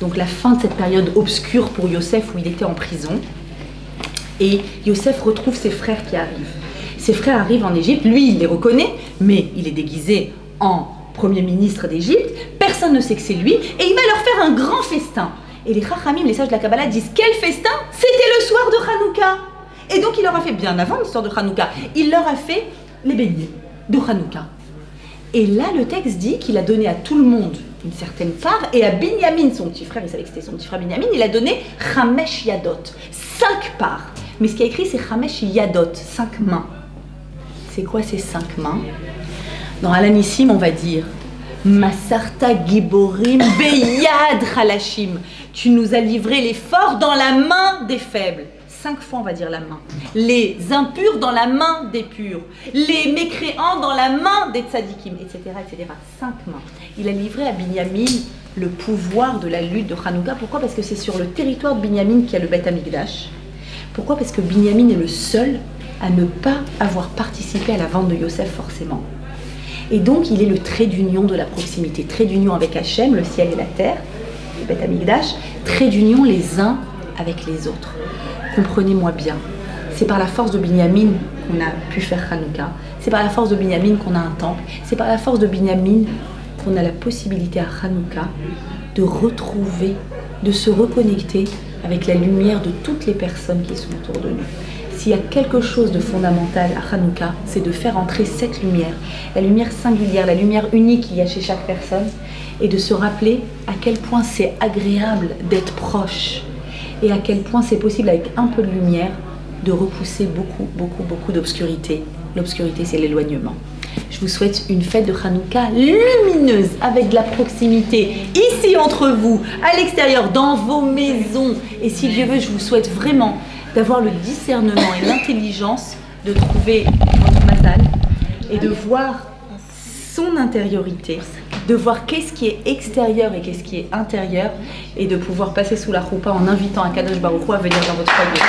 A: donc la fin de cette période obscure pour Yosef où il était en prison. Et Yosef retrouve ses frères qui arrivent. Ses frères arrivent en Égypte, lui il les reconnaît, mais il est déguisé en premier ministre d'Égypte, personne ne sait que c'est lui, et il va leur faire un grand festin. Et les Chachamim, les sages de la Kabbalah, disent quel festin? C'était le soir de Hanouka. Et donc il leur a fait, bien avant l'histoire de Hanouka, il leur a fait les beignets de Hanouka. Et là le texte dit qu'il a donné à tout le monde une certaine part, et à Binyamin, son petit frère, il savait que c'était son petit frère Binyamin, il a donné Chamesh Yadot, 5 parts. Mais ce qui est écrit, c'est Chamesh Yadot, 5 mains. C'est quoi ces 5 mains? Dans Alanissim, on va dire Masarta Giborim Beyad Halashim. Tu nous as livré les forts dans la main des faibles. 5 fois, on va dire la main. Les impurs dans la main des purs. Les mécréants dans la main des tzadikim, etc., etc. 5 mains. Il a livré à Binyamin le pouvoir de la lutte de Hanouka. Pourquoi? Parce que c'est sur le territoire de Binyamin qu'il y a le Beth Amikdash. Pourquoi? Parce que Binyamin est le seul à ne pas avoir participé à la vente de Yosef forcément. Et donc, il est le trait d'union de la proximité. Trait d'union avec Hachem, le ciel et la terre, le Beth Amikdash. Trait d'union les uns avec les autres. Comprenez-moi bien, c'est par la force de Binyamin qu'on a pu faire Hanouka, c'est par la force de Binyamin qu'on a un temple, c'est par la force de Binyamin qu'on a la possibilité à Hanouka de retrouver, de se reconnecter avec la lumière de toutes les personnes qui sont autour de nous. S'il y a quelque chose de fondamental à Hanouka, c'est de faire entrer cette lumière, la lumière singulière, la lumière unique qu'il y a chez chaque personne, et de se rappeler à quel point c'est agréable d'être proche, et à quel point c'est possible avec un peu de lumière de repousser beaucoup d'obscurité. L'obscurité, c'est l'éloignement. Je vous souhaite une fête de Hanouka lumineuse, avec de la proximité, ici entre vous, à l'extérieur, dans vos maisons. Et si Dieu veut, je vous souhaite vraiment d'avoir le discernement et l'intelligence de trouver votre mazal et de voir son intériorité, de voir qu'est-ce qui est extérieur et qu'est-ce qui est intérieur, et de pouvoir passer sous la roupa en invitant un Kadosh Baruch Hu à venir dans votre foyer.